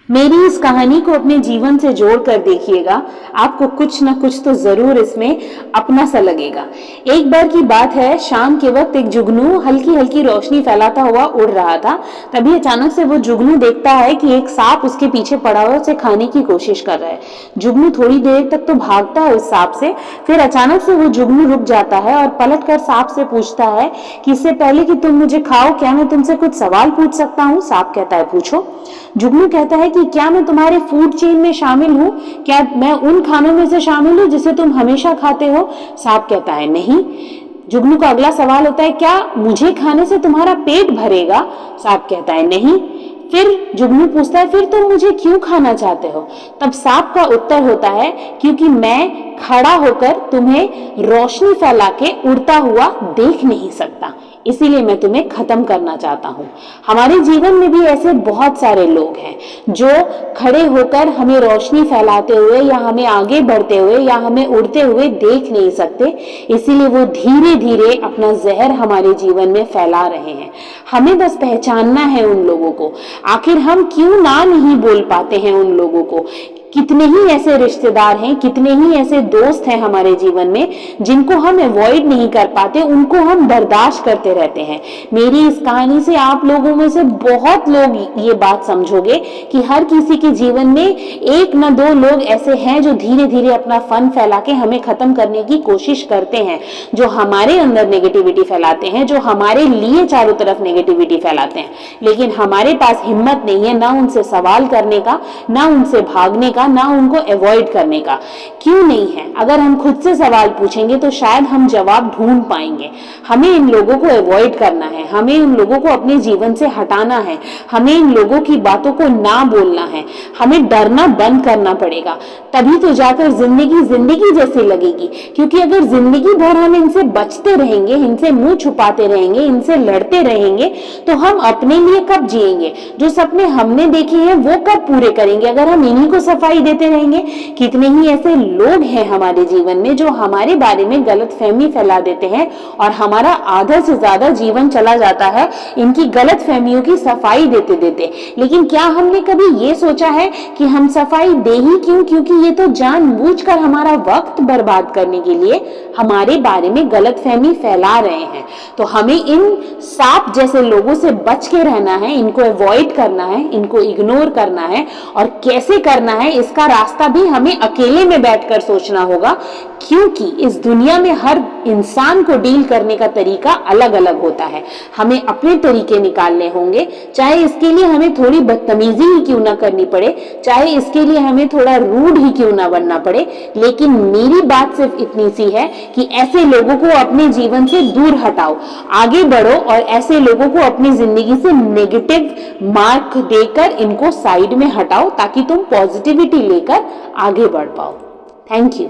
मेरी इस कहानी को अपने जीवन से जोड़कर देखिएगा, आपको कुछ ना कुछ तो जरूर इसमें अपना सा लगेगा। एक बार की बात है, शाम के वक्त एक जुगनू हल्की हल्की रोशनी फैलाता हुआ उड़ रहा था। तभी अचानक से वो जुगनू देखता है कि एक सांप उसके पीछे पड़ा हुआ उसे खाने की कोशिश कर रहा है। जुगनू थोड़ी देर तक तो भागता है उस सांप से, फिर अचानक से वो जुगनू रुक जाता है और पलट कर सांप से पूछता है कि इससे पहले कि तुम मुझे खाओ, क्या मैं तुमसे कुछ सवाल पूछ सकता हूँ? सांप कहता है, पूछो। जुगनू कहता है कि क्या मैं तुम्हारे फूड चेन में शामिल हूँ? क्या मैं उन खानों में से शामिल हूँ जिसे तुम हमेशा खाते हो? सांप कहता है, नहीं। जुगनू का अगला सवाल होता है, क्या मुझे खाने से तुम्हारा पेट भरेगा? सांप कहता है, नहीं। फिर जुगनू पूछता है, फिर तुम मुझे क्यों खाना चाहते हो? तब सांप का उत्तर होता है, क्योंकि मैं खड़ा होकर तुम्हें रोशनी फैला के उड़ता हुआ देख नहीं सकता, इसीलिए मैं तुम्हें खत्म करना चाहता हूँ। हमारे जीवन में भी ऐसे बहुत सारे लोग हैं जो खड़े होकर हमें रोशनी फैलाते हुए या हमें आगे बढ़ते हुए या हमें उड़ते हुए देख नहीं सकते, इसीलिए वो धीरे धीरे अपना जहर हमारे जीवन में फैला रहे हैं। हमें बस पहचानना है उन लोगों को। आखिर हम क्यों ना नहीं बोल पाते हैं उन लोगों को? कितने ही ऐसे रिश्तेदार हैं, कितने ही ऐसे दोस्त हैं हमारे जीवन में जिनको हम अवॉइड नहीं कर पाते, उनको हम बर्दाश्त करते रहते हैं। मेरी इस कहानी से आप लोगों में से बहुत लोग ये बात समझोगे कि हर किसी के जीवन में एक न दो लोग ऐसे हैं जो धीरे धीरे अपना फन फैला के हमें खत्म करने की कोशिश करते हैं, जो हमारे अंदर नेगेटिविटी फैलाते हैं, जो हमारे लिए चारों तरफ नेगेटिविटी फैलाते हैं। लेकिन हमारे पास हिम्मत नहीं है ना उनसे सवाल करने का, ना उनसे भागने का, ना उनको अवॉइड करने का। क्यों नहीं है? अगर हम खुद से सवाल पूछेंगे तो शायद हम जवाब ढूंढ पाएंगे। हमें इन लोगों को अवॉइड करना है, हमें इन लोगों को अपने जीवन से हटाना है, हमें इन लोगों की बातों को ना बोलना है, हमें डरना बंद करना पड़ेगा। तभी तो जाकर जिंदगी जिंदगी जैसी लगेगी। क्योंकि अगर जिंदगी भर हम इनसे बचते रहेंगे, इनसे मुंह छुपाते रहेंगे, इनसे लड़ते रहेंगे, तो हम अपने लिए कब जिएंगे? जो सपने हमने देखे हैं वो कब पूरे करेंगे अगर हम इन्हीं को सफाई देते रहेंगे? कितने ही ऐसे लोग हैं हमारे जीवन में जो हमारे बारे में गलतफहमी फैला देते हैं और हमारा आधा से ज्यादा जीवन चला जाता है इनकी गलतफहमियों की सफाई देते देते। लेकिन क्या हमने कभी ये सोचा है कि हम सफाई दे ही क्यों? क्योंकि ये तो जानबूझकर हमारा वक्त बर्बाद करने के लिए हमारे बारे में गलतफहमी फैला रहे हैं। तो हमें इन सांप जैसे लोगों से बच के रहना है, इनको अवॉइड करना है, इनको इग्नोर करना है। और कैसे करना है इसका रास्ता भी हमें अकेले में बैठकर सोचना होगा, क्योंकि इस दुनिया में हर इंसान को डील करने का तरीका अलग अलग होता है। हमें अपने तरीके निकालने होंगे, चाहे इसके लिए हमें थोड़ी बदतमीजी ही क्यों ना करनी पड़े, चाहे इसके लिए हमें थोड़ा रूड ही क्यों ना बनना पड़े। लेकिन मेरी बात सिर्फ इतनी सी है कि ऐसे लोगों को अपने जीवन से दूर हटाओ, आगे बढ़ो और ऐसे लोगों को अपनी जिंदगी से नेगेटिव मार्क देकर इनको साइड में हटाओ ताकि तुम पॉजिटिविटी लेकर आगे बढ़ पाओ। Thank you.